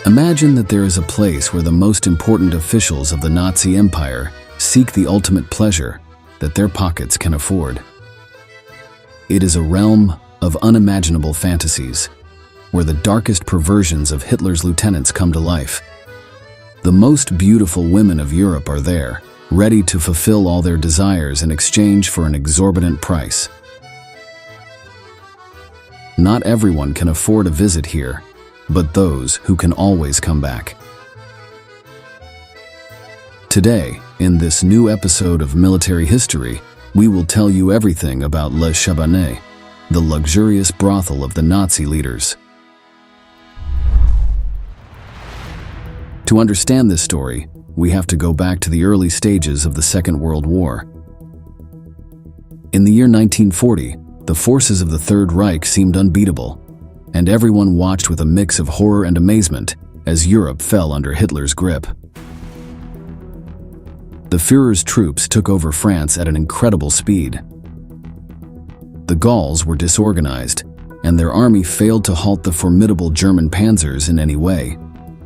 Imagine that there is a place where the most important officials of the Nazi Empire seek the ultimate pleasure that their pockets can afford. It is a realm of unimaginable fantasies, where the darkest perversions of Hitler's lieutenants come to life. The most beautiful women of Europe are there, ready to fulfill all their desires in exchange for an exorbitant price. Not everyone can afford a visit here, but those who can always come back. Today, in this new episode of Military History, we will tell you everything about Les Charbonnets, the luxurious brothel of the Nazi leaders. To understand this story, we have to go back to the early stages of the Second World War. In the year 1940, the forces of the Third Reich seemed unbeatable, and everyone watched with a mix of horror and amazement as Europe fell under Hitler's grip. The Führer's troops took over France at an incredible speed. The Gauls were disorganized, and their army failed to halt the formidable German panzers in any way.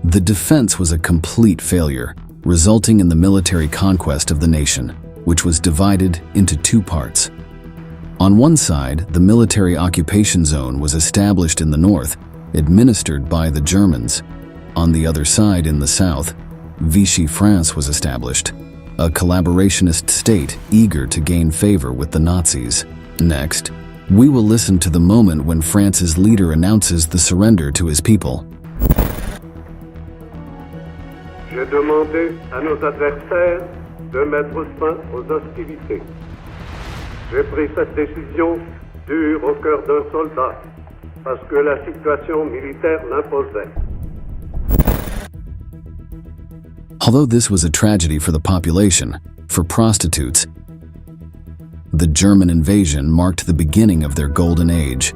The defense was a complete failure, resulting in the military conquest of the nation, which was divided into two parts. On one side, the military occupation zone was established in the north, administered by the Germans. On the other side, in the south, Vichy France was established, a collaborationist state eager to gain favor with the Nazis. Next, we will listen to the moment when France's leader announces the surrender to his people. J'ai demandé à nos adversaires de mettre fin aux hostilités. J'ai pris cette décision dure au cœur d'un soldat, parce que la situation militaire l'imposait. Although this was a tragedy for the population, for prostitutes, the German invasion marked the beginning of their golden age.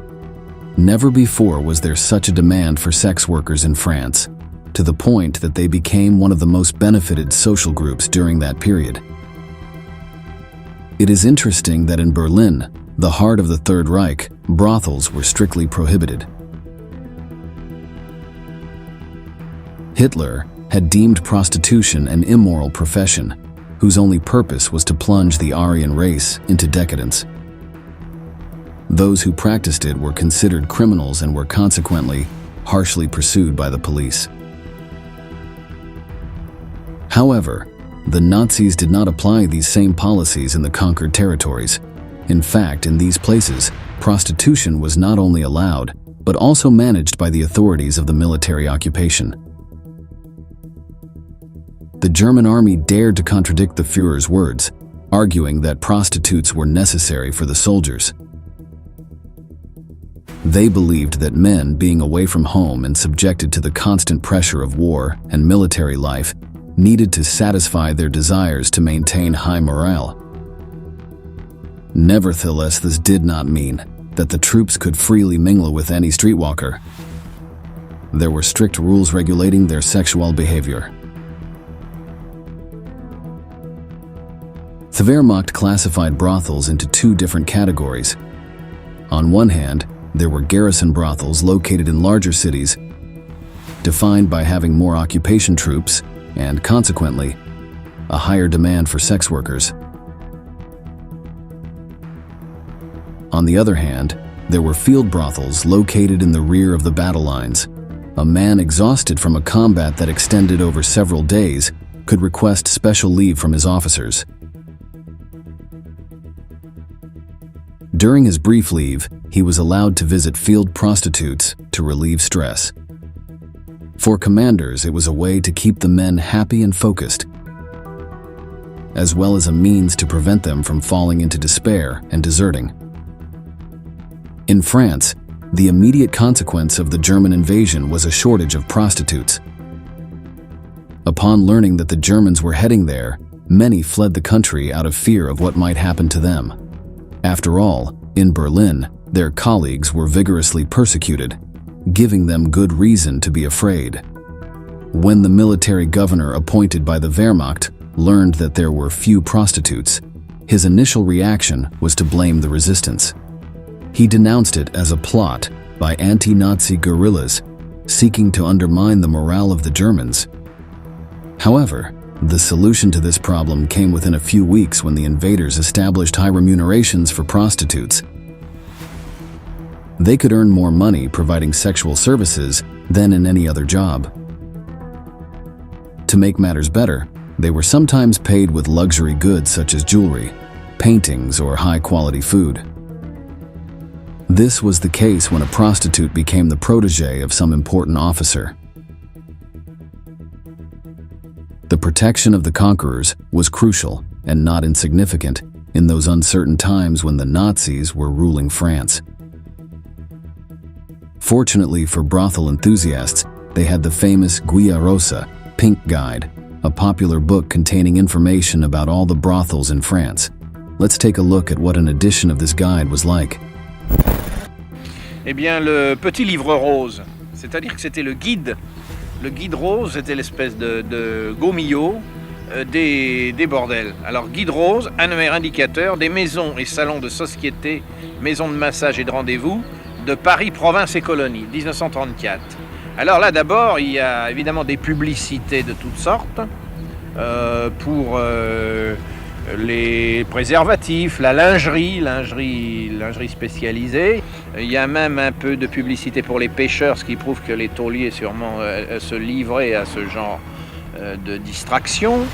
Never before was there such a demand for sex workers in France, to the point that they became one of the most benefited social groups during that period. It is interesting that in Berlin, the heart of the Third Reich, brothels were strictly prohibited. Hitler had deemed prostitution an immoral profession, whose only purpose was to plunge the Aryan race into decadence. Those who practiced it were considered criminals and were consequently harshly pursued by the police. However, the Nazis did not apply these same policies in the conquered territories. In fact, in these places, prostitution was not only allowed, but also managed by the authorities of the military occupation. The German army dared to contradict the Führer's words, arguing that prostitutes were necessary for the soldiers. They believed that men, being away from home and subjected to the constant pressure of war and military life, needed to satisfy their desires to maintain high morale. Nevertheless, this did not mean that the troops could freely mingle with any streetwalker. There were strict rules regulating their sexual behavior. The Wehrmacht classified brothels into two different categories. On one hand, there were garrison brothels located in larger cities, defined by having more occupation troops and, consequently, a higher demand for sex workers. On the other hand, there were field brothels located in the rear of the battle lines. A man exhausted from a combat that extended over several days could request special leave from his officers. During his brief leave, he was allowed to visit field prostitutes to relieve stress. For commanders, it was a way to keep the men happy and focused, as well as a means to prevent them from falling into despair and deserting. In France, the immediate consequence of the German invasion was a shortage of prostitutes. Upon learning that the Germans were heading there, many fled the country out of fear of what might happen to them. After all, in Berlin, their colleagues were vigorously persecuted, giving them good reason to be afraid. When the military governor appointed by the Wehrmacht learned that there were few prostitutes, his initial reaction was to blame the resistance. He denounced it as a plot by anti-Nazi guerrillas, seeking to undermine the morale of the Germans. However, the solution to this problem came within a few weeks when the invaders established high remunerations for prostitutes. They could earn more money providing sexual services than in any other job. To make matters better, they were sometimes paid with luxury goods such as jewelry, paintings, or high-quality food. This was the case when a prostitute became the protégé of some important officer. The protection of the conquerors was crucial and not insignificant in those uncertain times when the Nazis were ruling France. Fortunately for brothel enthusiasts, they had the famous Guia Rosa, Pink Guide, a popular book containing information about all the brothels in France. Let's take a look at what an edition of this guide was like. Eh bien, le petit livre rose, c'est-à-dire que c'était le guide. Le guide rose, c'était l'espèce de gomillot des bordels. Alors, guide rose, annuaire indicateur des maisons et salons de société, maisons de massage et de rendez-vous de Paris, province et colonies, 1934. Alors là, d'abord, il y a évidemment des publicités de toutes sortes pour les préservatifs, la lingerie spécialisée. Il y a même un peu de publicité pour les pêcheurs, ce qui prouve que les tauliers sûrement se livraient à ce genre de distraction.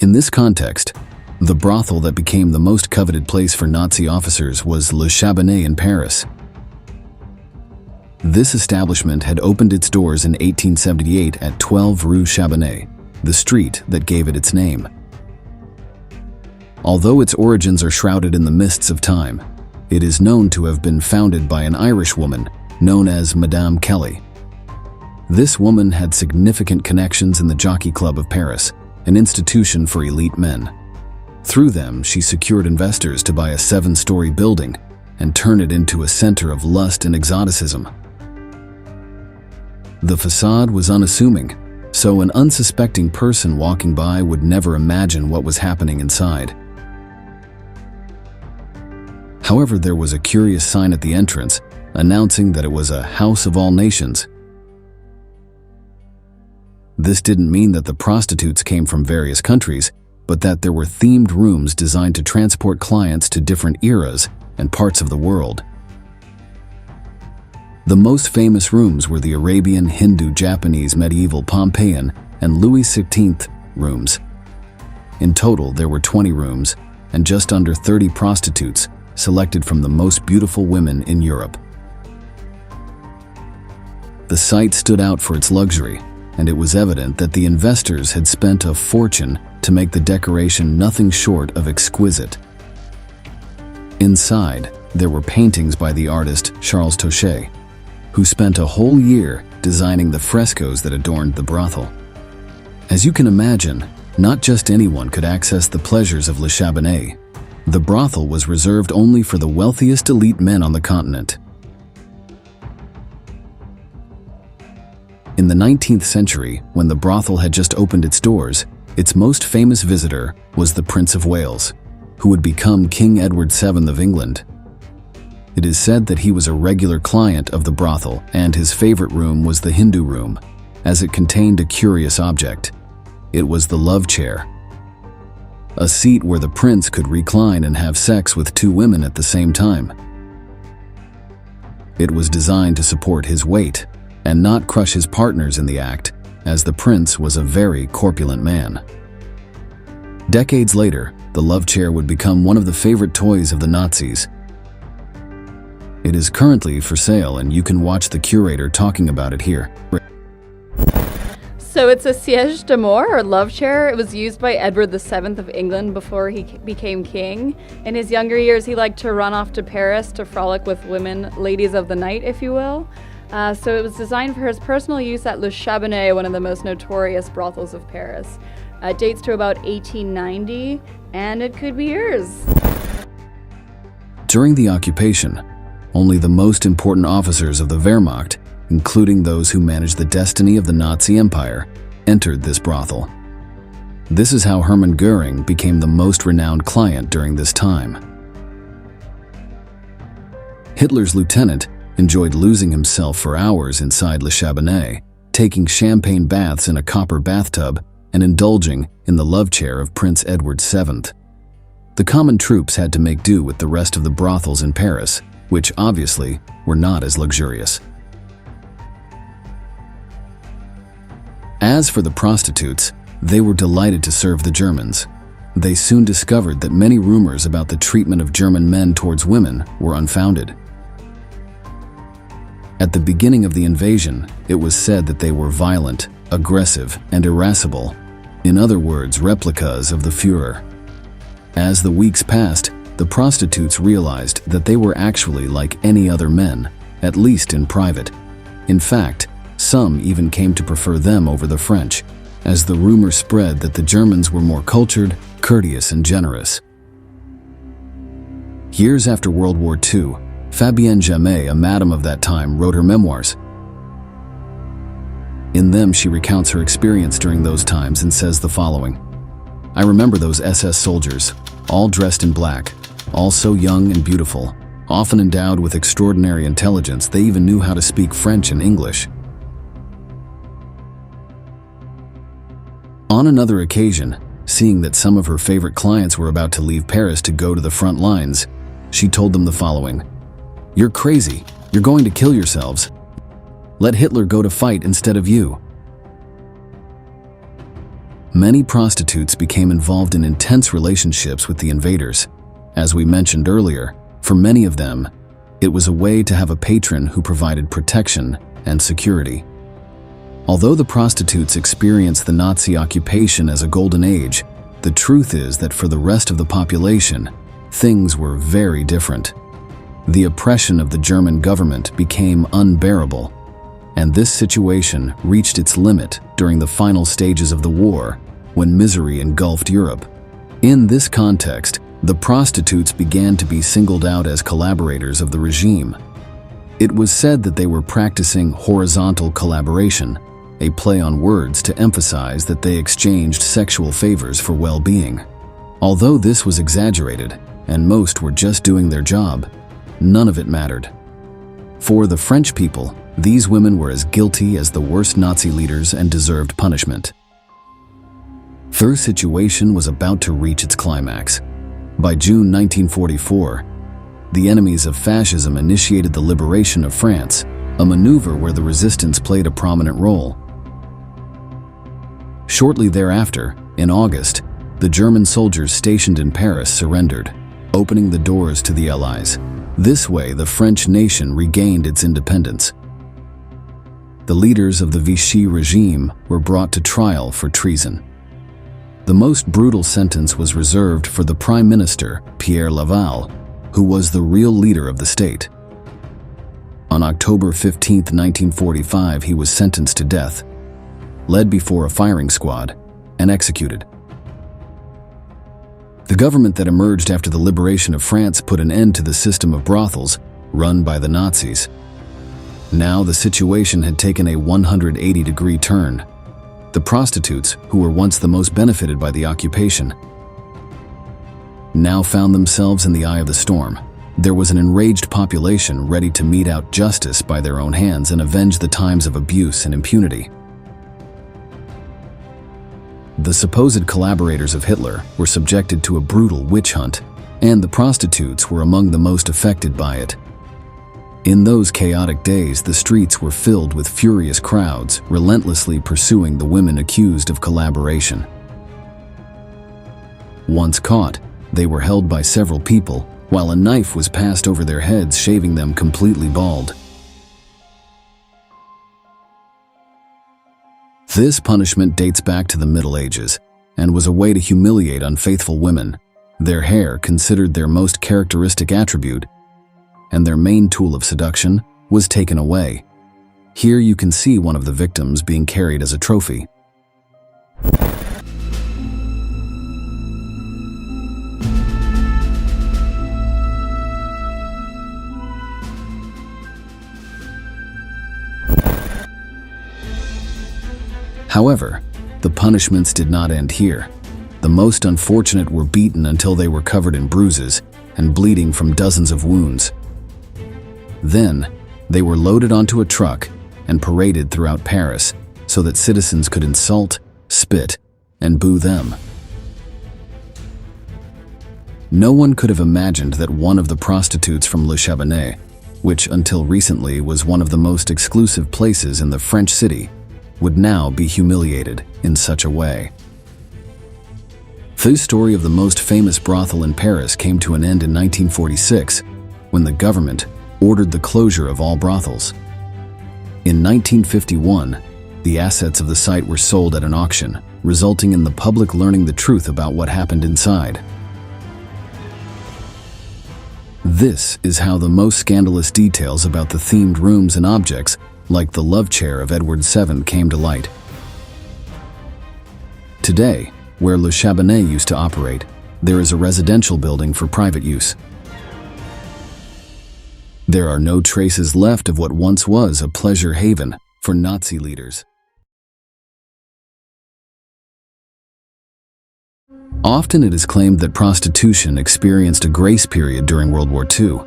In this context, the brothel that became the most coveted place for Nazi officers was Le Chabanais in Paris. This establishment had opened its doors in 1878 at 12 Rue Chabanais, the street that gave it its name. Although its origins are shrouded in the mists of time, it is known to have been founded by an Irish woman known as Madame Kelly. This woman had significant connections in the Jockey Club of Paris, an institution for elite men. Through them, she secured investors to buy a 7-story building and turn it into a center of lust and exoticism. The facade was unassuming, so an unsuspecting person walking by would never imagine what was happening inside. However, there was a curious sign at the entrance, announcing that it was a house of all nations. This didn't mean that the prostitutes came from various countries, but that there were themed rooms designed to transport clients to different eras and parts of the world. The most famous rooms were the Arabian, Hindu, Japanese, medieval, Pompeian, and Louis XVI rooms. In total, there were 20 rooms and just under 30 prostitutes selected from the most beautiful women in Europe. The site stood out for its luxury, and it was evident that the investors had spent a fortune to make the decoration nothing short of exquisite. Inside, there were paintings by the artist Charles Touchet, who spent a whole year designing the frescoes that adorned the brothel. As you can imagine, not just anyone could access the pleasures of Le Chabanais. The brothel was reserved only for the wealthiest elite men on the continent. In the 19th century, when the brothel had just opened its doors, its most famous visitor was the Prince of Wales, who would become King Edward VII of England. It is said that he was a regular client of the brothel, and his favorite room was the Hindu room, as it contained a curious object. It was the love chair, a seat where the prince could recline and have sex with 2 women at the same time. It was designed to support his weight and not crush his partners in the act, as the prince was a very corpulent man. Decades later, the love chair would become one of the favorite toys of the Nazis. It is currently for sale, and you can watch the curator talking about it here. So it's a siège d'amour, or love chair. It was used by Edward VII of England before he became king. In his younger years, he liked to run off to Paris to frolic with women, ladies of the night, if you will. So it was designed for his personal use at Le Chabanais, one of the most notorious brothels of Paris. It dates to about 1890, and it could be yours. During the occupation, only the most important officers of the Wehrmacht, including those who managed the destiny of the Nazi Empire, entered this brothel. This is how Hermann Göring became the most renowned client during this time. Hitler's lieutenant, enjoyed losing himself for hours inside Le Chabanais, taking champagne baths in a copper bathtub, and indulging in the love chair of Prince Edward VII. The common troops had to make do with the rest of the brothels in Paris, which obviously were not as luxurious. As for the prostitutes, they were delighted to serve the Germans. They soon discovered that many rumors about the treatment of German men towards women were unfounded. At the beginning of the invasion, it was said that they were violent, aggressive, and irascible. In other words, replicas of the Führer. As the weeks passed, the prostitutes realized that they were actually like any other men, at least in private. In fact, some even came to prefer them over the French, as the rumor spread that the Germans were more cultured, courteous, and generous. Years after World War II, Fabienne Jamais, a madam of that time, wrote her memoirs. In them, she recounts her experience during those times and says the following: "I remember those SS soldiers, all dressed in black, all so young and beautiful, often endowed with extraordinary intelligence. They even knew how to speak French and English." On another occasion, seeing that some of her favorite clients were about to leave Paris to go to the front lines, she told them the following: "You're crazy. You're going to kill yourselves. Let Hitler go to fight instead of you." Many prostitutes became involved in intense relationships with the invaders. As we mentioned earlier, for many of them, it was a way to have a patron who provided protection and security. Although the prostitutes experienced the Nazi occupation as a golden age, the truth is that for the rest of the population, things were very different. The oppression of the German government became unbearable, and this situation reached its limit during the final stages of the war, when misery engulfed Europe. In this context, the prostitutes began to be singled out as collaborators of the regime. It was said that they were practicing horizontal collaboration, a play on words to emphasize that they exchanged sexual favors for well-being. Although this was exaggerated, and most were just doing their job, none of it mattered. For the French people, these women were as guilty as the worst Nazi leaders and deserved punishment. The situation was about to reach its climax. By June 1944, the enemies of fascism initiated the liberation of France, a maneuver where the resistance played a prominent role. Shortly thereafter, in August, the German soldiers stationed in Paris surrendered, opening the doors to the Allies. This way, the French nation regained its independence. The leaders of the Vichy regime were brought to trial for treason. The most brutal sentence was reserved for the Prime Minister, Pierre Laval, who was the real leader of the state. On October 15, 1945, he was sentenced to death, led before a firing squad, and executed. The government that emerged after the liberation of France put an end to the system of brothels run by the Nazis. Now the situation had taken a 180-degree turn. The prostitutes, who were once the most benefited by the occupation, now found themselves in the eye of the storm. There was an enraged population ready to mete out justice by their own hands and avenge the times of abuse and impunity. The supposed collaborators of Hitler were subjected to a brutal witch hunt, and the prostitutes were among the most affected by it. In those chaotic days, the streets were filled with furious crowds, relentlessly pursuing the women accused of collaboration. Once caught, they were held by several people, while a knife was passed over their heads, shaving them completely bald. This punishment dates back to the Middle Ages and was a way to humiliate unfaithful women. Their hair, considered their most characteristic attribute, and their main tool of seduction, was taken away. Here you can see one of the victims being carried as a trophy. However, the punishments did not end here. The most unfortunate were beaten until they were covered in bruises and bleeding from dozens of wounds. Then, They were loaded onto a truck and paraded throughout Paris so that citizens could insult, spit, and boo them. No one could have imagined that one of the prostitutes from Le Chabanais, which until recently was one of the most exclusive places in the French city, would now be humiliated in such a way. The story of the most famous brothel in Paris came to an end in 1946, when the government ordered the closure of all brothels. In 1951, the assets of the site were sold at an auction, resulting in the public learning the truth about what happened inside. This is how the most scandalous details about the themed rooms and objects, like the love chair of Edward VII, came to light. Today, where Le Chabanais used to operate, there is a residential building for private use. There are no traces left of what once was a pleasure haven for Nazi leaders. Often it is claimed that prostitution experienced a grace period during World War II,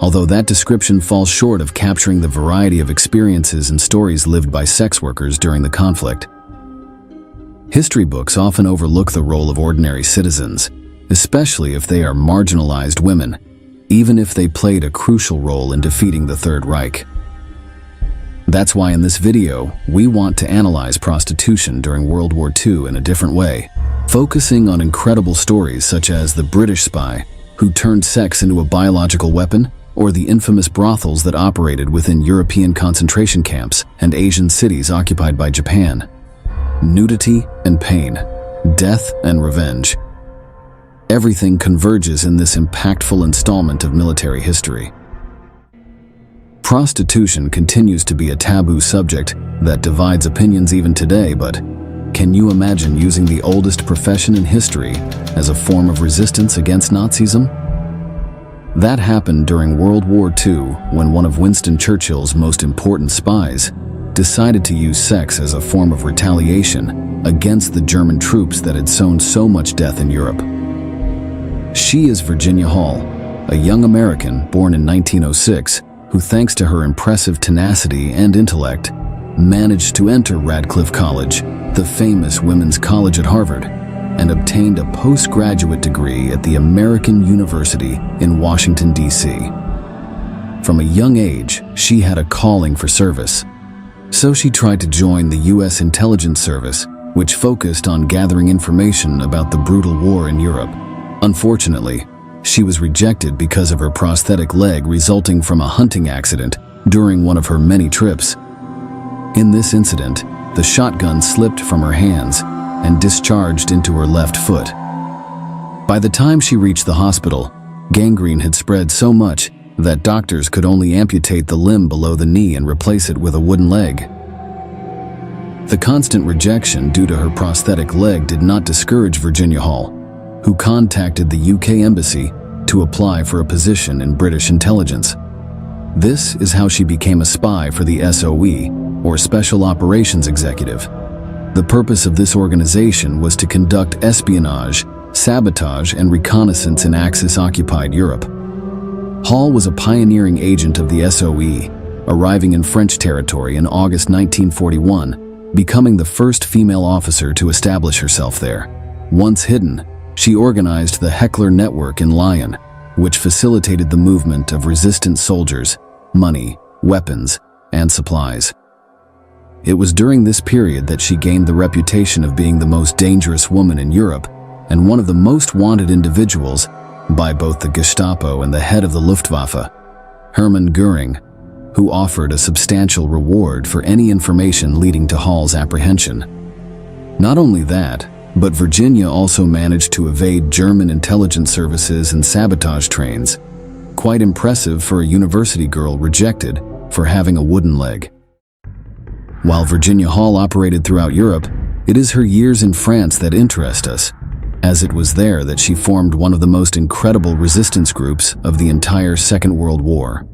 although that description falls short of capturing the variety of experiences and stories lived by sex workers during the conflict. History books often overlook the role of ordinary citizens, especially if they are marginalized women, even if they played a crucial role in defeating the Third Reich. That's why in this video, we want to analyze prostitution during World War II in a different way, focusing on incredible stories such as the British spy who turned sex into a biological weapon, or the infamous brothels that operated within European concentration camps and Asian cities occupied by Japan. Nudity and pain, death and revenge. Everything converges in this impactful installment of military history. Prostitution continues to be a taboo subject that divides opinions even today, but can you imagine using the oldest profession in history as a form of resistance against Nazism? That happened during World War II when one of Winston Churchill's most important spies decided to use sex as a form of retaliation against the German troops that had sown so much death in Europe. She is Virginia Hall, a young American born in 1906 who, thanks to her impressive tenacity and intellect, managed to enter Radcliffe College, the famous women's college at Harvard, and obtained a postgraduate degree at the American University in Washington, D.C. From a young age, she had a calling for service. So she tried to join the U.S. intelligence service, which focused on gathering information about the brutal war in Europe. Unfortunately, she was rejected because of her prosthetic leg resulting from a hunting accident during one of her many trips. In this incident, the shotgun slipped from her hands and discharged into her left foot. By the time she reached the hospital, gangrene had spread so much that doctors could only amputate the limb below the knee and replace it with a wooden leg. The constant rejection due to her prosthetic leg did not discourage Virginia Hall, who contacted the UK Embassy to apply for a position in British intelligence. This is how she became a spy for the SOE, or Special Operations Executive. The purpose of this organization was to conduct espionage, sabotage, and reconnaissance in Axis-occupied Europe. Hall was a pioneering agent of the SOE, arriving in French territory in August 1941, becoming the first female officer to establish herself there. Once hidden, she organized the Heckler Network in Lyon, which facilitated the movement of resistant soldiers, money, weapons, and supplies. It was during this period that she gained the reputation of being the most dangerous woman in Europe and one of the most wanted individuals by both the Gestapo and the head of the Luftwaffe, Hermann Göring, who offered a substantial reward for any information leading to Hall's apprehension. Not only that, but Virginia also managed to evade German intelligence services and sabotage trains. Quite impressive for a university girl rejected for having a wooden leg. While Virginia Hall operated throughout Europe, it is her years in France that interest us, as it was there that she formed one of the most incredible resistance groups of the entire Second World War.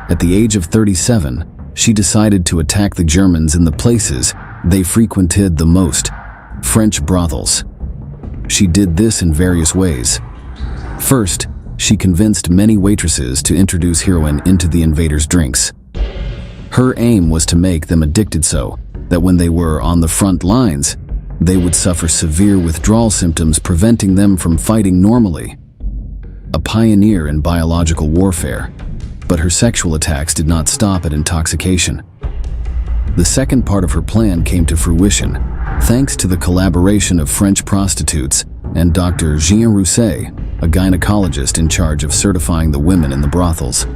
At the age of 37, she decided to attack the Germans in the places they frequented the most, French brothels. She did this in various ways. First, she convinced many waitresses to introduce heroin into the invaders' drinks. Her aim was to make them addicted so that when they were on the front lines, they would suffer severe withdrawal symptoms preventing them from fighting normally. A pioneer in biological warfare, but her sexual attacks did not stop at intoxication. The second part of her plan came to fruition thanks to the collaboration of French prostitutes and Dr. Jean Rousset, a gynecologist in charge of certifying the women in the brothels.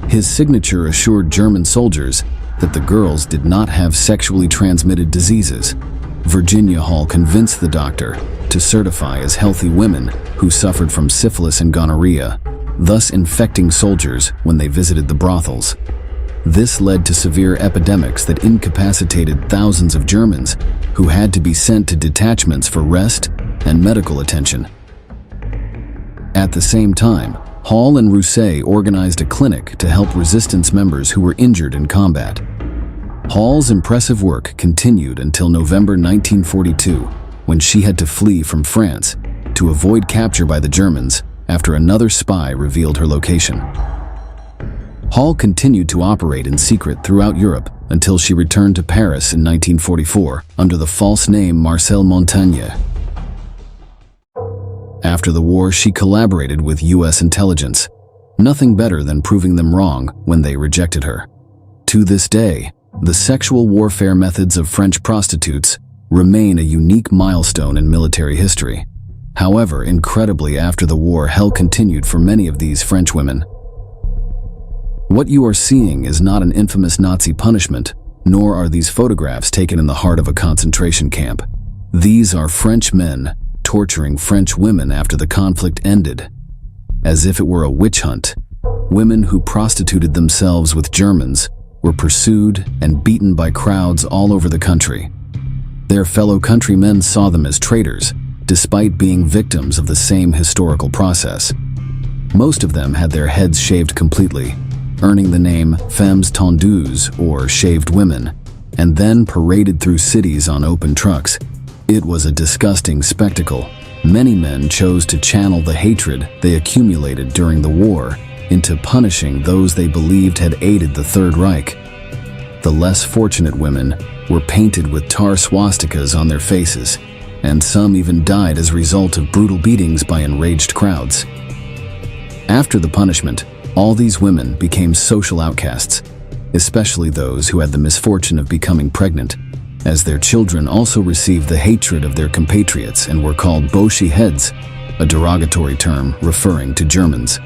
His signature assured German soldiers that the girls did not have sexually transmitted diseases. Virginia Hall convinced the doctor to certify as healthy women who suffered from syphilis and gonorrhea, thus infecting soldiers when they visited the brothels. This led to severe epidemics that incapacitated thousands of Germans who had to be sent to detachments for rest and medical attention. At the same time, Hall and Rousset organized a clinic to help resistance members who were injured in combat. Hall's impressive work continued until November 1942, when she had to flee from France to avoid capture by the Germans after another spy revealed her location. Hall continued to operate in secret throughout Europe until she returned to Paris in 1944 under the false name Marcel Montaigne. After the war, she collaborated with U.S. intelligence, nothing better than proving them wrong when they rejected her. To this day, the sexual warfare methods of French prostitutes remain a unique milestone in military history. However, incredibly, after the war, hell continued for many of these French women. What you are seeing is not an infamous Nazi punishment, nor are these photographs taken in the heart of a concentration camp. These are French men torturing French women after the conflict ended. As if it were a witch hunt, women who prostituted themselves with Germans were pursued and beaten by crowds all over the country. Their fellow countrymen saw them as traitors, despite being victims of the same historical process. Most of them had their heads shaved completely, earning the name femmes tendues, or shaved women, and then paraded through cities on open trucks. It was a disgusting spectacle. Many men chose to channel the hatred they accumulated during the war into punishing those they believed had aided the Third Reich. The less fortunate women were painted with tar swastikas on their faces, and some even died as a result of brutal beatings by enraged crowds. After the punishment, all these women became social outcasts, especially those who had the misfortune of becoming pregnant, as their children also received the hatred of their compatriots and were called Boshi heads, a derogatory term referring to Germans.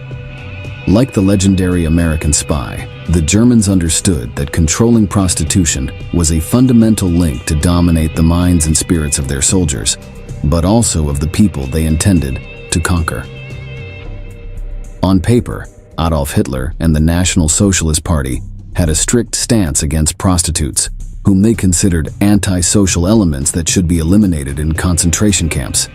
Like the legendary American spy, the Germans understood that controlling prostitution was a fundamental link to dominate the minds and spirits of their soldiers, but also of the people they intended to conquer. On paper, Adolf Hitler and the National Socialist Party had a strict stance against prostitutes, whom they considered anti-social elements that should be eliminated in concentration camps.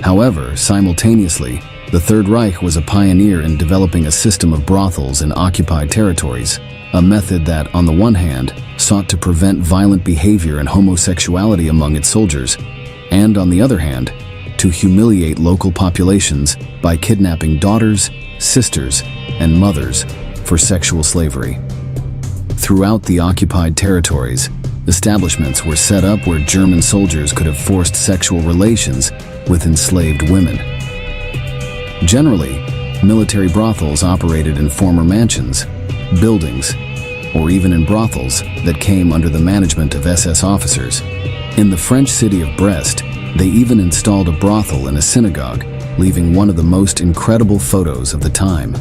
However, simultaneously, the Third Reich was a pioneer in developing a system of brothels in occupied territories, a method that, on the one hand, sought to prevent violent behavior and homosexuality among its soldiers, and on the other hand, to humiliate local populations by kidnapping daughters, sisters, and mothers for sexual slavery. Throughout the occupied territories, establishments were set up where German soldiers could have forced sexual relations with enslaved women. Generally, military brothels operated in former mansions, buildings, or even in brothels that came under the management of SS officers. In the French city of Brest, they even installed a brothel in a synagogue, leaving one of the most incredible photos of the time.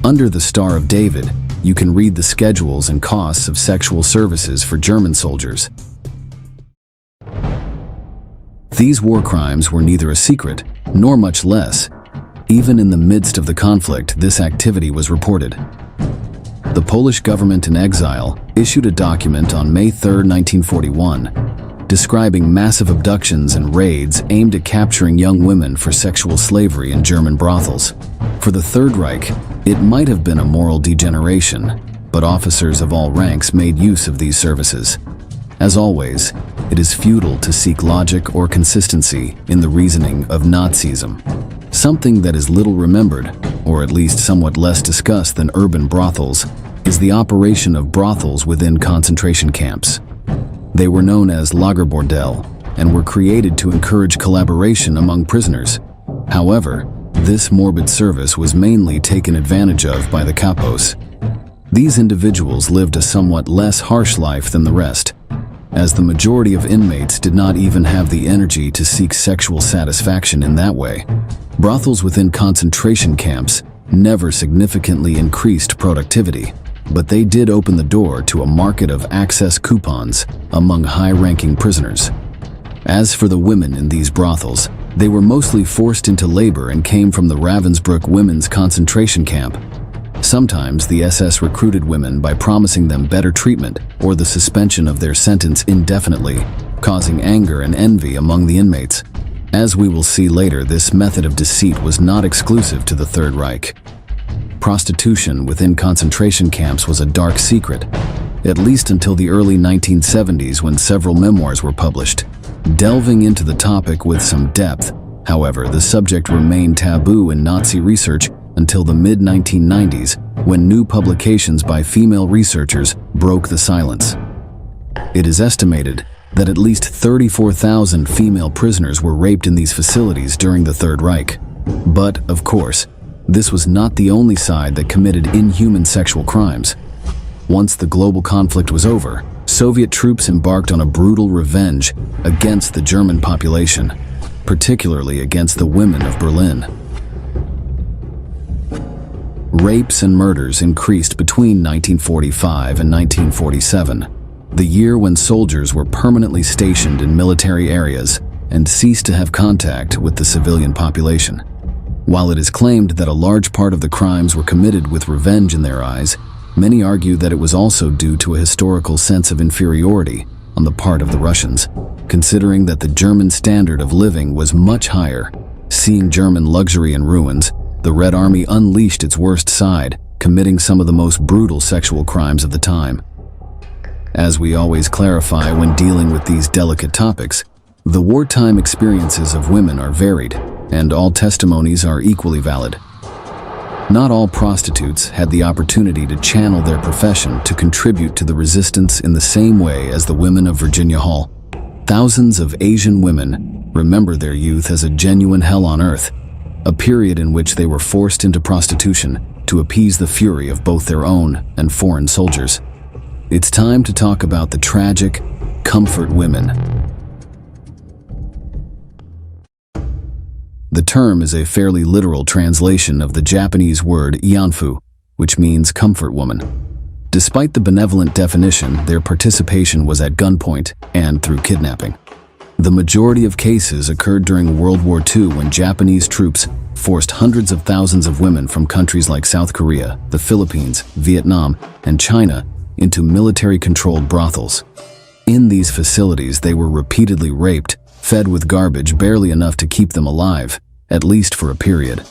Under the Star of David, you can read the schedules and costs of sexual services for German soldiers. These war crimes were neither a secret, nor much less. Even in the midst of the conflict, this activity was reported. The Polish government in exile issued a document on May 3, 1941, describing massive abductions and raids aimed at capturing young women for sexual slavery in German brothels. For the Third Reich, it might have been a moral degeneration, but officers of all ranks made use of these services. As always, it is futile to seek logic or consistency in the reasoning of Nazism. Something that is little remembered, or at least somewhat less discussed than urban brothels, is the operation of brothels within concentration camps. They were known as Lagerbordell and were created to encourage collaboration among prisoners. However, this morbid service was mainly taken advantage of by the capos. These individuals lived a somewhat less harsh life than the rest, as the majority of inmates did not even have the energy to seek sexual satisfaction in that way. Brothels within concentration camps never significantly increased productivity, but they did open the door to a market of access coupons among high-ranking prisoners. As for the women in these brothels, they were mostly forced into labor and came from the Ravensbrück women's concentration camp. Sometimes the SS recruited women by promising them better treatment or the suspension of their sentence indefinitely, causing anger and envy among the inmates. As we will see later, this method of deceit was not exclusive to the Third Reich. Prostitution within concentration camps was a dark secret, at least until the early 1970s when several memoirs were published, delving into the topic with some depth. However, the subject remained taboo in Nazi research until the mid-1990s, when new publications by female researchers broke the silence. It is estimated that at least 34,000 female prisoners were raped in these facilities during the Third Reich. But, of course, this was not the only side that committed inhuman sexual crimes. Once the global conflict was over, Soviet troops embarked on a brutal revenge against the German population, particularly against the women of Berlin. Rapes and murders increased between 1945 and 1947, the year when soldiers were permanently stationed in military areas and ceased to have contact with the civilian population. While it is claimed that a large part of the crimes were committed with revenge in their eyes, many argue that it was also due to a historical sense of inferiority on the part of the Russians, considering that the German standard of living was much higher. Seeing German luxury in ruins, the Red Army unleashed its worst side, committing some of the most brutal sexual crimes of the time. As we always clarify when dealing with these delicate topics, the wartime experiences of women are varied, and all testimonies are equally valid. Not all prostitutes had the opportunity to channel their profession to contribute to the resistance in the same way as the women of Virginia Hall. Thousands of Asian women remember their youth as a genuine hell on earth, a period in which they were forced into prostitution to appease the fury of both their own and foreign soldiers. It's time to talk about the tragic comfort women. The term is a fairly literal translation of the Japanese word ianfu, which means comfort woman. Despite the benevolent definition, their participation was at gunpoint and through kidnapping. The majority of cases occurred during World War II when Japanese troops forced hundreds of thousands of women from countries like South Korea, the Philippines, Vietnam, and China into military-controlled brothels. In these facilities, they were repeatedly raped, fed with garbage barely enough to keep them alive, at least for a period.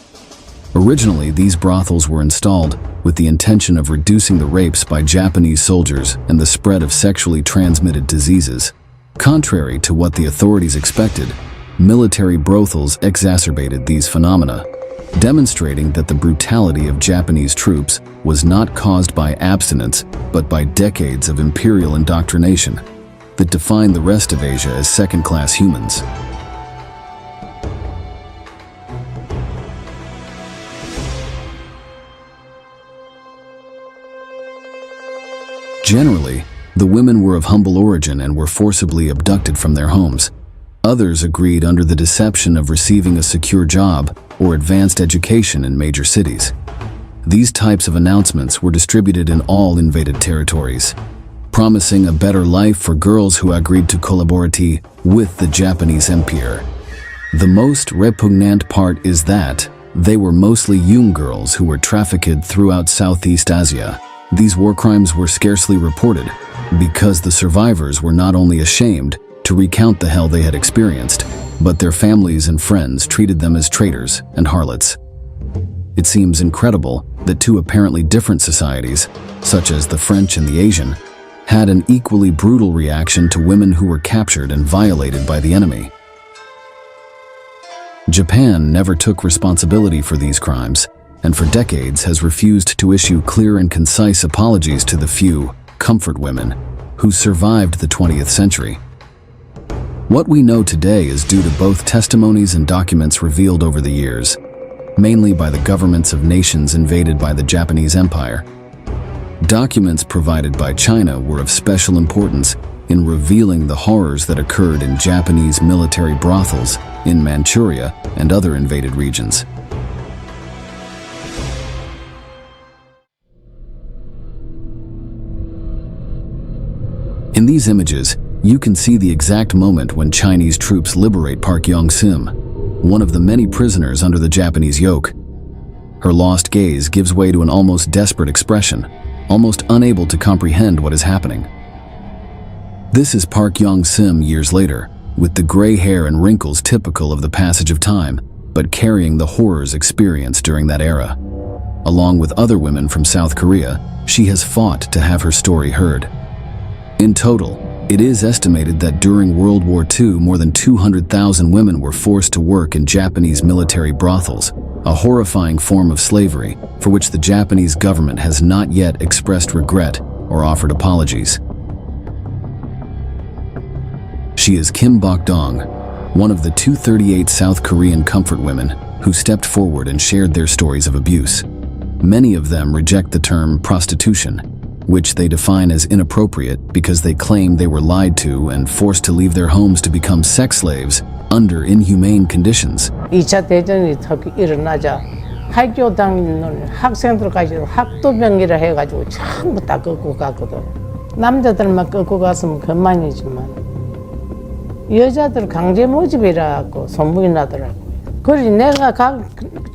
Originally, these brothels were installed with the intention of reducing the rapes by Japanese soldiers and the spread of sexually transmitted diseases. Contrary to what the authorities expected, military brothels exacerbated these phenomena, demonstrating that the brutality of Japanese troops was not caused by abstinence, but by decades of imperial indoctrination that defined the rest of Asia as second-class humans. Generally, the women were of humble origin and were forcibly abducted from their homes. Others agreed under the deception of receiving a secure job or advanced education in major cities. These types of announcements were distributed in all invaded territories, promising a better life for girls who agreed to collaborate with the Japanese Empire. The most repugnant part is that they were mostly young girls who were trafficked throughout Southeast Asia. These war crimes were scarcely reported because the survivors were not only ashamed to recount the hell they had experienced, but their families and friends treated them as traitors and harlots. It seems incredible that two apparently different societies, such as the French and the Asian, had an equally brutal reaction to women who were captured and violated by the enemy. Japan never took responsibility for these crimes, and for decades has refused to issue clear and concise apologies to the few comfort women who survived the 20th century. What we know today is due to both testimonies and documents revealed over the years, mainly by the governments of nations invaded by the Japanese Empire. Documents provided by China were of special importance in revealing the horrors that occurred in Japanese military brothels in Manchuria and other invaded regions. In these images, you can see the exact moment when Chinese troops liberate Park Yong-sim, one of the many prisoners under the Japanese yoke. Her lost gaze gives way to an almost desperate expression, almost unable to comprehend what is happening. This is Park Yong-sim years later, with the gray hair and wrinkles typical of the passage of time, but carrying the horrors experienced during that era. Along with other women from South Korea, she has fought to have her story heard. In total, it is estimated that during World War II, more than 200,000 women were forced to work in Japanese military brothels, a horrifying form of slavery for which the Japanese government has not yet expressed regret or offered apologies. She is Kim Bok-dong, one of the 238 South Korean comfort women who stepped forward and shared their stories of abuse. Many of them reject the term prostitution, which they define as inappropriate because they claim they were lied to and forced to leave their homes to become sex slaves under inhumane conditions. 2차 대전이 일어나자 학교 다니는 학생들까지도 학도병이라 해가지고 전부 다 끌고 갔거든. 남자들만 끌고 갔으면 그만이지만 여자들 강제 모집이라 갖고 소문이 나더라고. 그래서 내가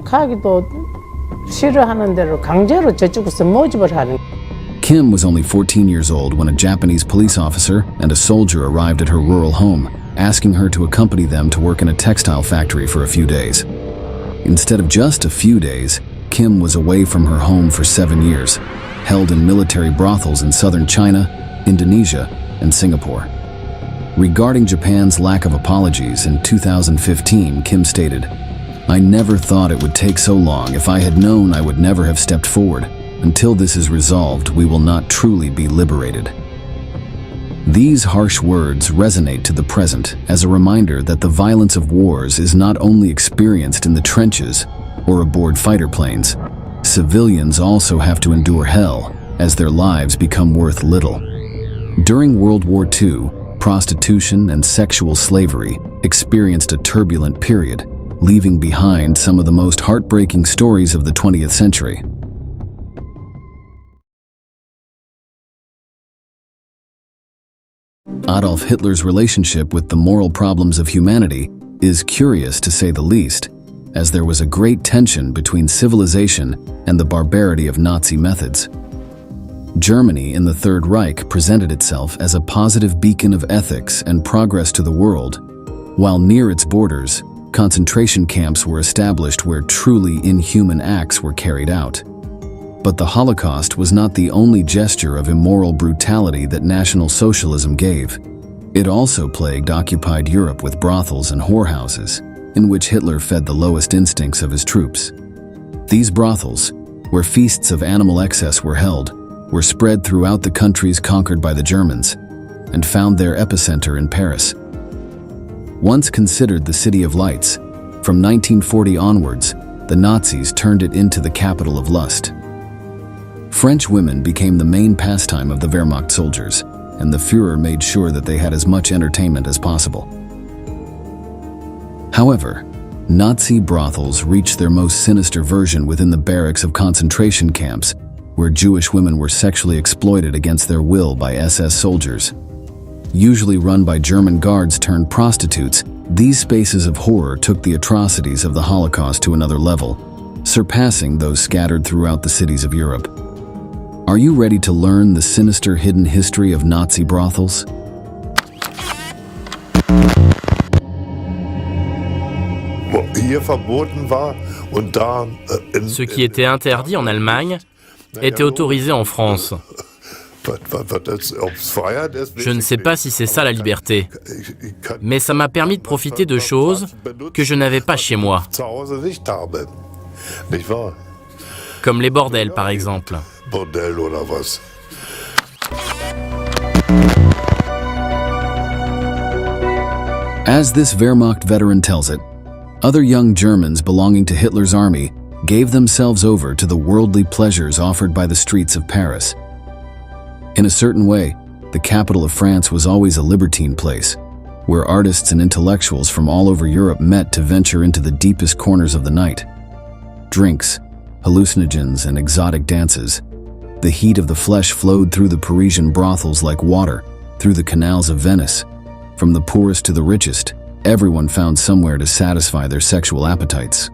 가기도 싫어하는 대로 강제로 저쪽에서 모집을 하는. Kim was only 14 years old when a Japanese police officer and a soldier arrived at her rural home, asking her to accompany them to work in a textile factory for a few days. Instead of just a few days, Kim was away from her home for 7 years, held in military brothels in southern China, Indonesia, and Singapore. Regarding Japan's lack of apologies in 2015, Kim stated, "I never thought it would take so long. If I had known, I would never have stepped forward. Until this is resolved, we will not truly be liberated." These harsh words resonate to the present as a reminder that the violence of wars is not only experienced in the trenches or aboard fighter planes. Civilians also have to endure hell as their lives become worth little. During World War II, prostitution and sexual slavery experienced a turbulent period, leaving behind some of the most heartbreaking stories of the 20th century. Adolf Hitler's relationship with the moral problems of humanity is curious to say the least, as there was a great tension between civilization and the barbarity of Nazi methods. Germany in the Third Reich presented itself as a positive beacon of ethics and progress to the world, while near its borders, concentration camps were established where truly inhuman acts were carried out. But the Holocaust was not the only gesture of immoral brutality that National Socialism gave. It also plagued occupied Europe with brothels and whorehouses, in which Hitler fed the lowest instincts of his troops. These brothels, where feasts of animal excess were held, were spread throughout the countries conquered by the Germans, and found their epicenter in Paris. Once considered the City of Lights, from 1940 onwards, the Nazis turned it into the capital of lust. French women became the main pastime of the Wehrmacht soldiers, and the Führer made sure that they had as much entertainment as possible. However, Nazi brothels reached their most sinister version within the barracks of concentration camps, where Jewish women were sexually exploited against their will by SS soldiers. Usually run by German guards turned prostitutes, these spaces of horror took the atrocities of the Holocaust to another level, surpassing those scattered throughout the cities of Europe. Are you ready to learn the sinister hidden history of Nazi brothels? Ce qui était interdit en Allemagne était autorisé en France. Je ne sais pas si c'est ça la liberté, mais ça m'a permis de profiter de choses que je n'avais pas chez moi, comme les bordels par exemple. As this Wehrmacht veteran tells it, other young Germans belonging to Hitler's army gave themselves over to the worldly pleasures offered by the streets of Paris. In a certain way, the capital of France was always a libertine place, where artists and intellectuals from all over Europe met to venture into the deepest corners of the night. Drinks, hallucinogens, and exotic dances. The heat of the flesh flowed through the Parisian brothels like water, through the canals of Venice. From the poorest to the richest, everyone found somewhere to satisfy their sexual appetites.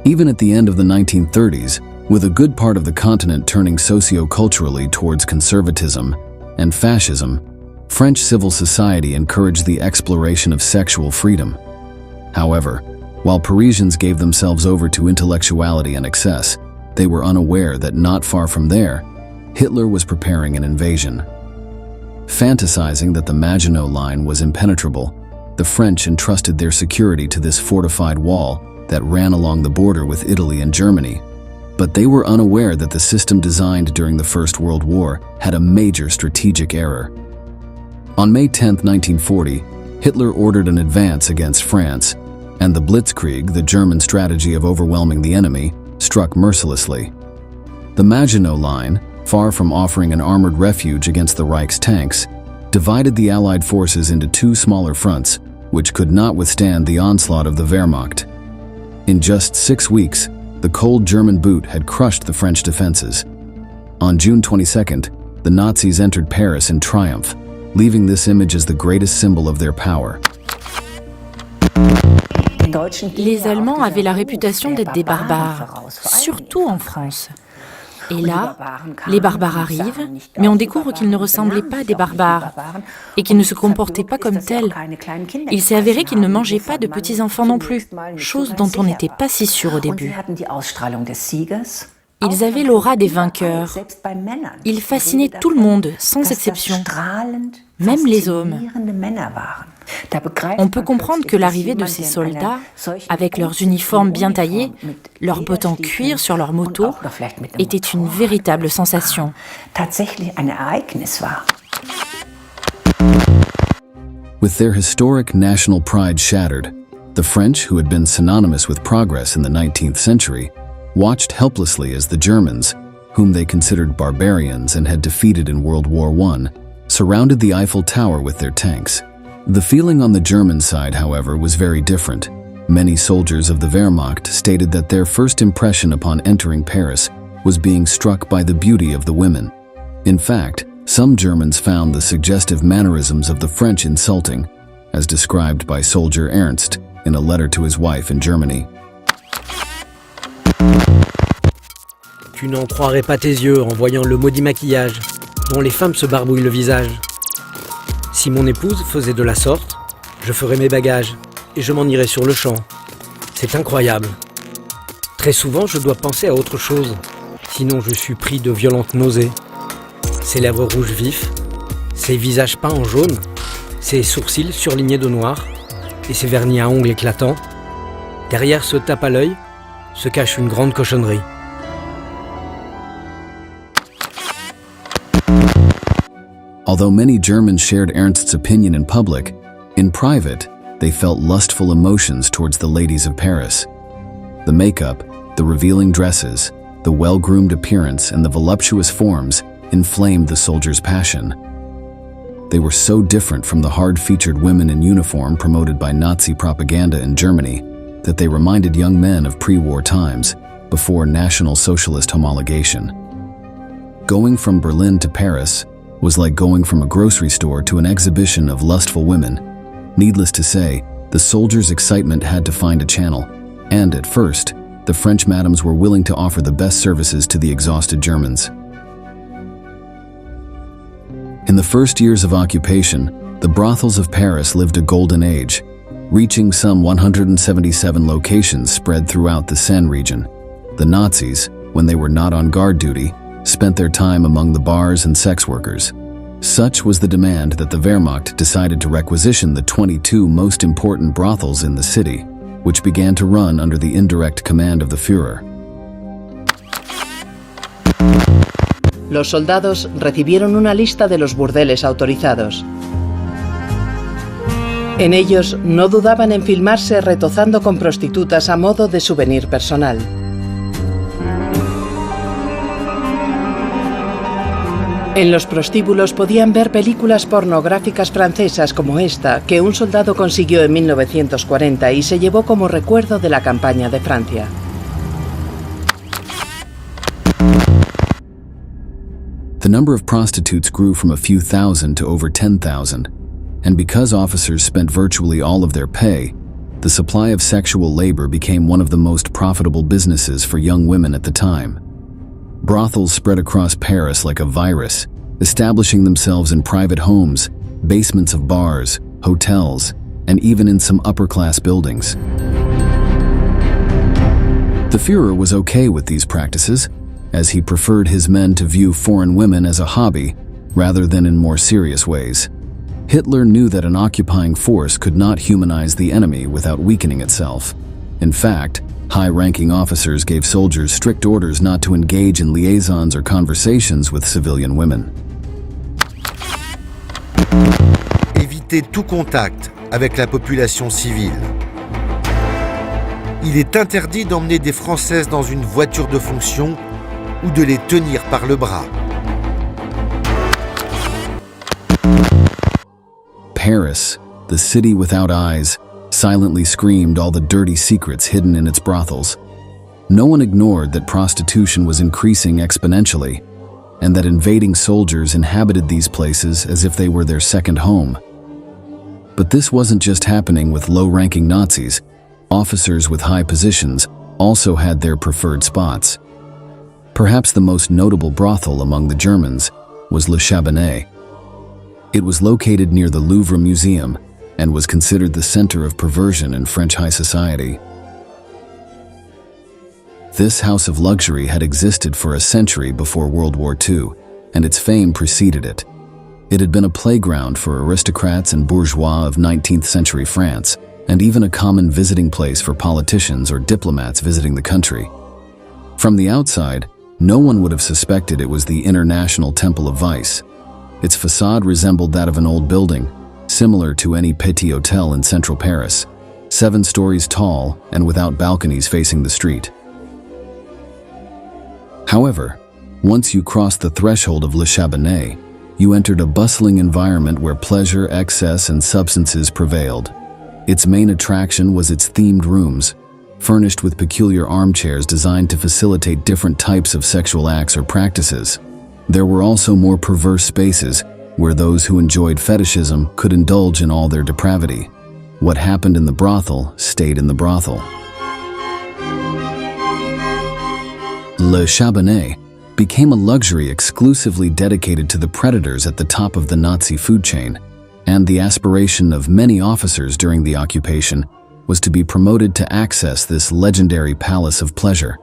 Even at the end of the 1930s, with a good part of the continent turning socio-culturally towards conservatism and fascism, French civil society encouraged the exploration of sexual freedom. However, while Parisians gave themselves over to intellectuality and excess, they were unaware that not far from there, Hitler was preparing an invasion. Fantasizing that the Maginot Line was impenetrable, the French entrusted their security to this fortified wall that ran along the border with Italy and Germany. But they were unaware that the system designed during the First World War had a major strategic error. On May 10, 1940, Hitler ordered an advance against France, and the Blitzkrieg, the German strategy of overwhelming the enemy, struck mercilessly. The Maginot Line, far from offering an armored refuge against the Reich's tanks, divided the Allied forces into two smaller fronts, which could not withstand the onslaught of the Wehrmacht. In just 6 weeks, the cold German boot had crushed the French defenses. On June 22nd, the Nazis entered Paris in triumph, leaving this image as the greatest symbol of their power. Les Allemands avaient la réputation d'être des barbares, surtout en France. Et là, les barbares arrivent, mais on découvre qu'ils ne ressemblaient pas à des barbares et qu'ils ne se comportaient pas comme tels. Il s'est avéré qu'ils ne mangeaient pas de petits-enfants non plus, chose dont on n'était pas si sûr au début. Ils avaient l'aura des vainqueurs. Ils fascinaient tout le monde, sans exception, même les hommes. On peut comprendre que l'arrivée de ces soldats, avec leurs uniformes bien taillés, leurs bottes en cuir sur leurs motos, était une véritable sensation. With their historic national pride shattered, the French, who had been synonymous with progress in the 19th century, watched helplessly as the Germans, whom they considered barbarians and had defeated in World War I, surrounded the Eiffel Tower with their tanks. The feeling on the German side, however, was very different. Many soldiers of the Wehrmacht stated that their first impression upon entering Paris was being struck by the beauty of the women. In fact, some Germans found the suggestive mannerisms of the French insulting, as described by soldier Ernst in a letter to his wife in Germany. Tu n'en croirais pas tes yeux en voyant le maudit maquillage dont les femmes se barbouillent le visage. Si mon épouse faisait de la sorte, je ferais mes bagages et je m'en irais sur le champ. C'est incroyable. Très souvent, je dois penser à autre chose, sinon je suis pris de violentes nausées. Ses lèvres rouges vifs, ses visages peints en jaune, ses sourcils surlignés de noir et ses vernis à ongles éclatants. Derrière ce tape à l'œil se cache une grande cochonnerie. Although many Germans shared Ernst's opinion in public, in private, they felt lustful emotions towards the ladies of Paris. The makeup, the revealing dresses, the well-groomed appearance, and the voluptuous forms inflamed the soldiers' passion. They were so different from the hard-featured women in uniform promoted by Nazi propaganda in Germany that they reminded young men of pre-war times, before National Socialist homologation. Going from Berlin to Paris was like going from a grocery store to an exhibition of lustful women. Needless to say, the soldiers' excitement had to find a channel, and at first, the French madams were willing to offer the best services to the exhausted Germans. In the first years of occupation, the brothels of Paris lived a golden age, reaching some 177 locations spread throughout the Seine region. The Nazis, when they were not on guard duty, spent their time among the bars and sex workers. Such was the demand that the Wehrmacht decided to requisition the 22 most important brothels in the city, which began to run under the indirect command of the Führer. Los soldados recibieron una lista de los burdeles autorizados. En ellos no dudaban en filmarse retozando con prostitutas a modo de souvenir personal. En los prostíbulos podían ver películas pornográficas francesas como esta, que un soldado consiguió en 1940 y se llevó como recuerdo de la campaña de Francia. The number of prostitutes grew from a few thousand to over 10,000, and because officers spent virtually all of their pay, the supply of sexual labor became one of the most profitable businesses for young women at the time. Brothels spread across Paris like a virus, establishing themselves in private homes, basements of bars, hotels, and even in some upper-class buildings. The Führer was okay with these practices, as he preferred his men to view foreign women as a hobby rather than in more serious ways. Hitler knew that an occupying force could not humanize the enemy without weakening itself. In fact, high-ranking officers gave soldiers strict orders not to engage in liaisons or conversations with civilian women. Éviter tout contact avec la population civile. Il est interdit d'emmener des Françaises dans une voiture de fonction ou de les tenir par le bras. Paris, the city without eyes, silently screamed all the dirty secrets hidden in its brothels. No one ignored that prostitution was increasing exponentially, and that invading soldiers inhabited these places as if they were their second home. But this wasn't just happening with low-ranking Nazis. Officers with high positions also had their preferred spots. Perhaps the most notable brothel among the Germans was Le Chabanais. It was located near the Louvre Museum and was considered the center of perversion in French high society. This house of luxury had existed for a century before World War II, and its fame preceded it. It had been a playground for aristocrats and bourgeois of 19th century France, and even a common visiting place for politicians or diplomats visiting the country. From the outside, no one would have suspected it was the International Temple of Vice. Its facade resembled that of an old building, similar to any petit hotel in central Paris, 7 stories tall and without balconies facing the street. However, once you crossed the threshold of Le Chabanais, you entered a bustling environment where pleasure, excess, and substances prevailed. Its main attraction was its themed rooms, furnished with peculiar armchairs designed to facilitate different types of sexual acts or practices. There were also more perverse spaces where those who enjoyed fetishism could indulge in all their depravity. What happened in the brothel stayed in the brothel. Le Chabanais became a luxury exclusively dedicated to the predators at the top of the Nazi food chain, and the aspiration of many officers during the occupation was to be promoted to access this legendary palace of pleasure.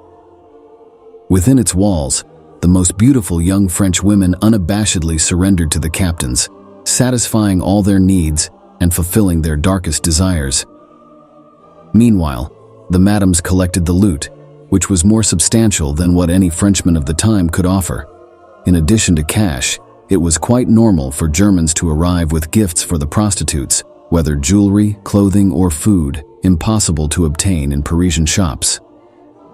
Within its walls, the most beautiful young French women unabashedly surrendered to the captains, satisfying all their needs and fulfilling their darkest desires. Meanwhile, the madams collected the loot, which was more substantial than what any Frenchman of the time could offer. In addition to cash, it was quite normal for Germans to arrive with gifts for the prostitutes, whether jewelry, clothing, or food, impossible to obtain in Parisian shops.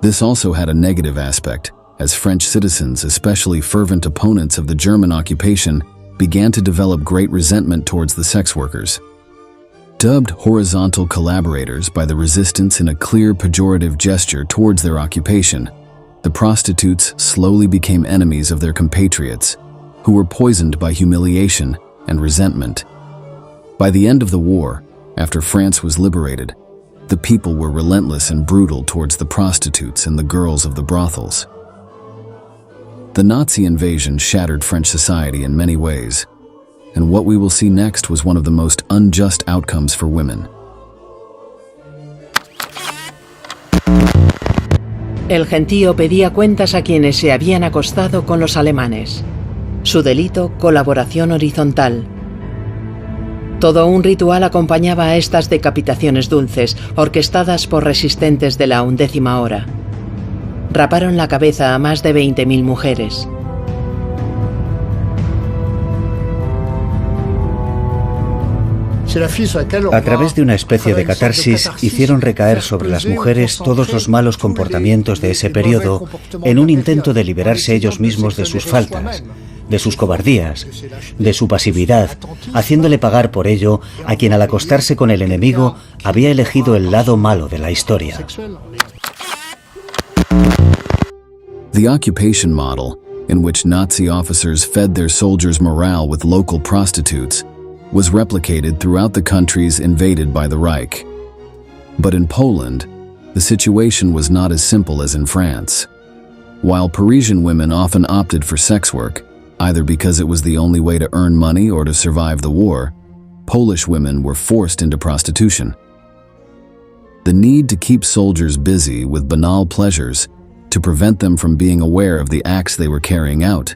This also had a negative aspect, as French citizens, especially fervent opponents of the German occupation, began to develop great resentment towards the sex workers. Dubbed horizontal collaborators by the resistance in a clear pejorative gesture towards their occupation, the prostitutes slowly became enemies of their compatriots, who were poisoned by humiliation and resentment. By the end of the war, after France was liberated, the people were relentless and brutal towards the prostitutes and the girls of the brothels. The Nazi invasion shattered French society in many ways, and what we will see next was one of the most unjust outcomes for women. El gentío pedía cuentas a quienes se habían acostado con los alemanes. Su delito, colaboración horizontal. Todo un ritual acompañaba a estas decapitaciones dulces, orquestadas por resistentes de la 11ª hora. Raparon la cabeza a más de 20.000 mujeres. A través de una especie de catarsis, hicieron recaer sobre las mujeres todos los malos comportamientos de ese periodo en un intento de liberarse ellos mismos de sus faltas, de sus cobardías, de su pasividad, haciéndole pagar por ello a quien al acostarse con el enemigo había elegido el lado malo de la historia. The occupation model, in which Nazi officers fed their soldiers' morale with local prostitutes, was replicated throughout the countries invaded by the Reich. But in Poland, the situation was not as simple as in France. While Parisian women often opted for sex work, either because it was the only way to earn money or to survive the war, Polish women were forced into prostitution. The need to keep soldiers busy with banal pleasures, to prevent them from being aware of the acts they were carrying out,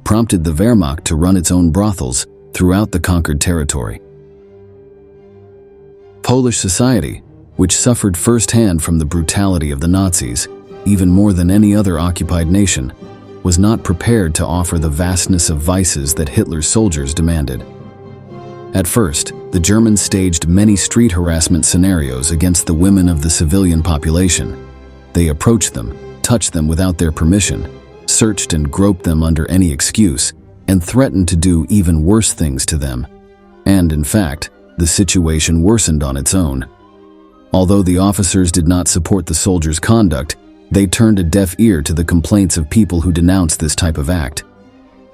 prompted the Wehrmacht to run its own brothels throughout the conquered territory. Polish society, which suffered firsthand from the brutality of the Nazis, even more than any other occupied nation, was not prepared to offer the vastness of vices that Hitler's soldiers demanded. At first, the Germans staged many street harassment scenarios against the women of the civilian population. They approached them, touched them without their permission, searched and groped them under any excuse, and threatened to do even worse things to them. And in fact, the situation worsened on its own. Although the officers did not support the soldiers' conduct, they turned a deaf ear to the complaints of people who denounced this type of act.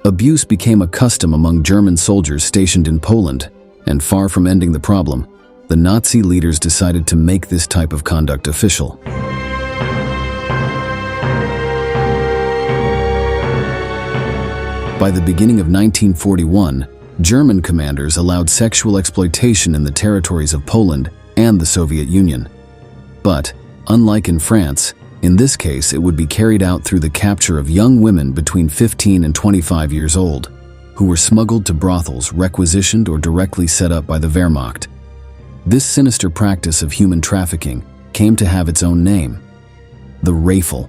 Abuse became a custom among German soldiers stationed in Poland, and far from ending the problem, the Nazi leaders decided to make this type of conduct official. By the beginning of 1941, German commanders allowed sexual exploitation in the territories of Poland and the Soviet Union. But, unlike in France, in this case it would be carried out through the capture of young women between 15 and 25 years old, who were smuggled to brothels requisitioned or directly set up by the Wehrmacht. This sinister practice of human trafficking came to have its own name: the Rifle.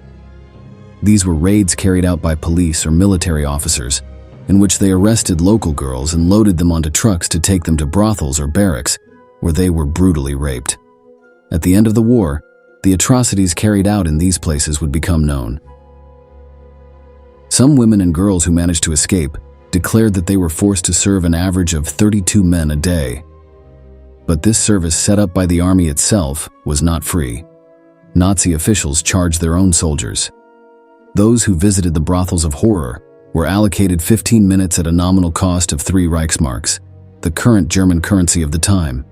These were raids carried out by police or military officers, in which they arrested local girls and loaded them onto trucks to take them to brothels or barracks, where they were brutally raped. At the end of the war, the atrocities carried out in these places would become known. Some women and girls who managed to escape declared that they were forced to serve an average of 32 men a day. But this service set up by the army itself was not free. Nazi officials charged their own soldiers. Those who visited the brothels of horror were allocated 15 minutes at a nominal cost of 3 Reichsmarks, the current German currency of the time.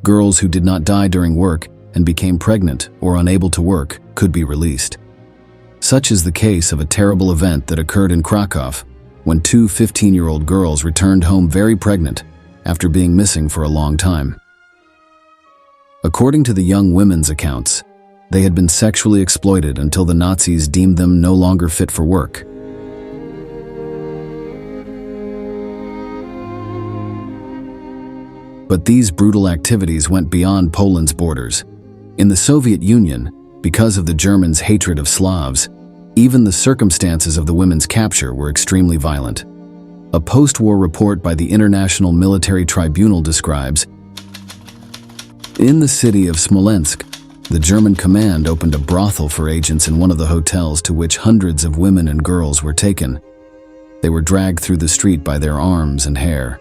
Girls who did not die during work and became pregnant or unable to work could be released. Such is the case of a terrible event that occurred in Krakow, when 2 15-year-old girls returned home very pregnant after being missing for a long time. According to the young women's accounts, they had been sexually exploited until the Nazis deemed them no longer fit for work. But these brutal activities went beyond Poland's borders. In the Soviet Union, because of the Germans' hatred of Slavs, even the circumstances of the women's capture were extremely violent. A post-war report by the International Military Tribunal describes, in the city of Smolensk, the German command opened a brothel for agents in one of the hotels to which hundreds of women and girls were taken. They were dragged through the street by their arms and hair.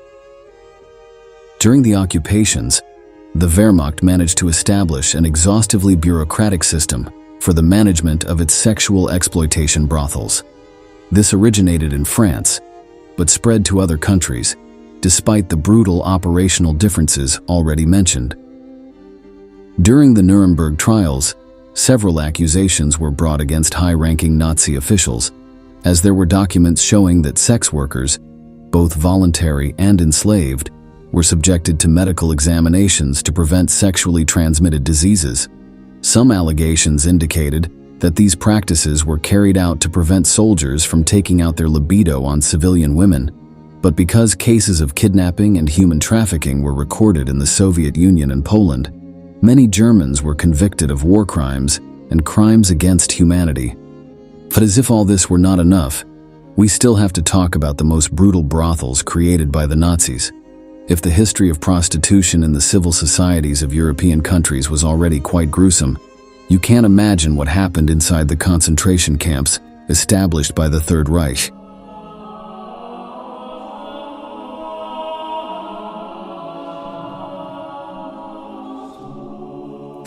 During the occupations, the Wehrmacht managed to establish an exhaustively bureaucratic system for the management of its sexual exploitation brothels. This originated in France, but spread to other countries, despite the brutal operational differences already mentioned. During the Nuremberg trials, several accusations were brought against high-ranking Nazi officials, as there were documents showing that sex workers, both voluntary and enslaved, were subjected to medical examinations to prevent sexually transmitted diseases. Some allegations indicated that these practices were carried out to prevent soldiers from taking out their libido on civilian women, but because cases of kidnapping and human trafficking were recorded in the Soviet Union and Poland, many Germans were convicted of war crimes and crimes against humanity. But as if all this were not enough, we still have to talk about the most brutal brothels created by the Nazis. If the history of prostitution in the civil societies of European countries was already quite gruesome, you can't imagine what happened inside the concentration camps established by the Third Reich.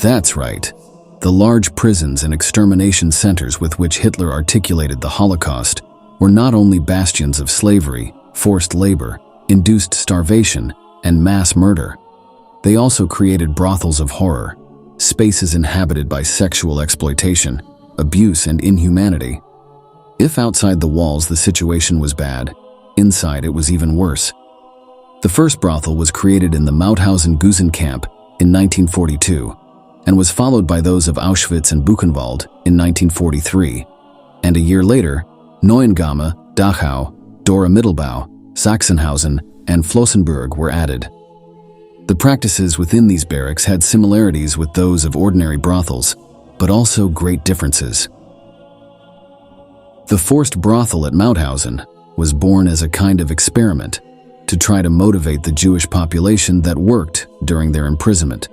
That's right. The large prisons and extermination centers with which Hitler articulated the Holocaust were not only bastions of slavery, forced labor, induced starvation, and mass murder. They also created brothels of horror, spaces inhabited by sexual exploitation, abuse, and inhumanity. If outside the walls the situation was bad, inside it was even worse. The first brothel was created in the Mauthausen-Gusen camp in 1942, and was followed by those of Auschwitz and Buchenwald in 1943, and a year later, Neuengamme, Dachau, Dora Mittelbau, Sachsenhausen, and Flossenburg were added. The practices within these barracks had similarities with those of ordinary brothels, but also great differences. The forced brothel at Mauthausen was born as a kind of experiment to try to motivate the Jewish population that worked during their imprisonment.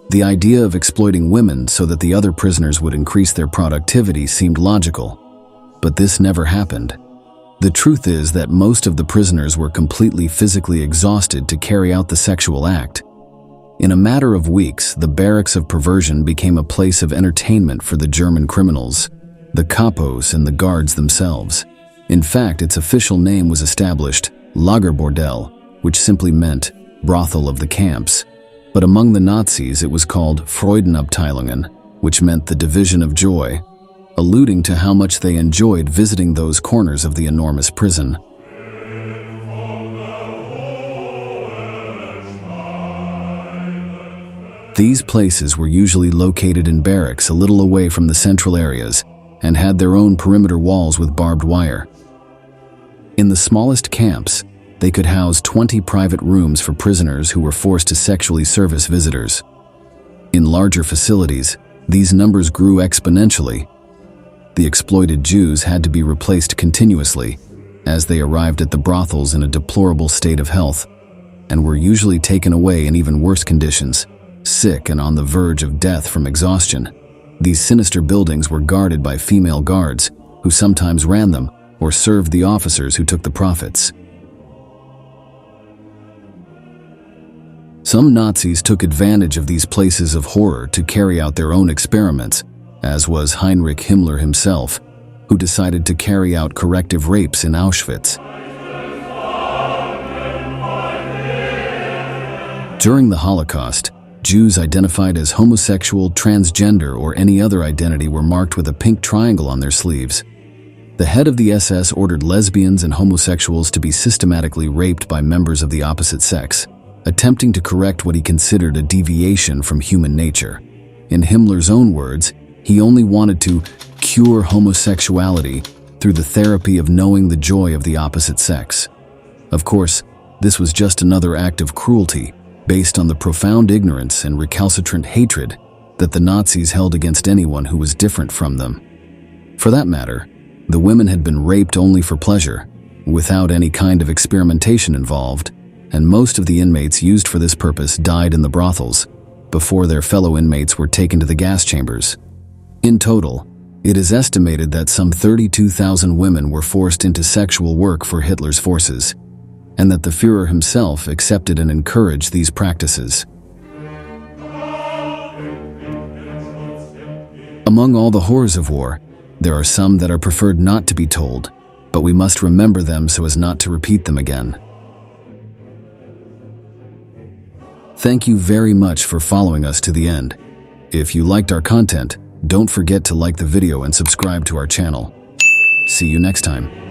The idea of exploiting women so that the other prisoners would increase their productivity seemed logical, but this never happened. The truth is that most of the prisoners were completely physically exhausted to carry out the sexual act. In a matter of weeks, the barracks of perversion became a place of entertainment for the German criminals, the kapos, and the guards themselves. In fact, its official name was established, Lagerbordell, which simply meant brothel of the camps. But among the Nazis it was called Freudenabteilungen, which meant the division of joy, alluding to how much they enjoyed visiting those corners of the enormous prison. These places were usually located in barracks a little away from the central areas and had their own perimeter walls with barbed wire. In the smallest camps, they could house 20 private rooms for prisoners who were forced to sexually service visitors. In larger facilities, these numbers grew exponentially. The exploited Jews had to be replaced continuously, as they arrived at the brothels in a deplorable state of health, and were usually taken away in even worse conditions, sick and on the verge of death from exhaustion. These sinister buildings were guarded by female guards, who sometimes ran them or served the officers who took the profits. Some Nazis took advantage of these places of horror to carry out their own experiments, as was Heinrich Himmler himself, who decided to carry out corrective rapes in Auschwitz. During the Holocaust, Jews identified as homosexual, transgender, or any other identity were marked with a pink triangle on their sleeves. The head of the SS ordered lesbians and homosexuals to be systematically raped by members of the opposite sex, attempting to correct what he considered a deviation from human nature. In Himmler's own words, he only wanted to cure homosexuality through the therapy of knowing the joy of the opposite sex. Of course, this was just another act of cruelty based on the profound ignorance and recalcitrant hatred that the Nazis held against anyone who was different from them. For that matter, the women had been raped only for pleasure, without any kind of experimentation involved, and most of the inmates used for this purpose died in the brothels before their fellow inmates were taken to the gas chambers. In total, it is estimated that some 32,000 women were forced into sexual work for Hitler's forces, and that the Führer himself accepted and encouraged these practices. Among all the horrors of war, there are some that are preferred not to be told, but we must remember them so as not to repeat them again. Thank you very much for following us to the end. If you liked our content, don't forget to like the video and subscribe to our channel. See you next time.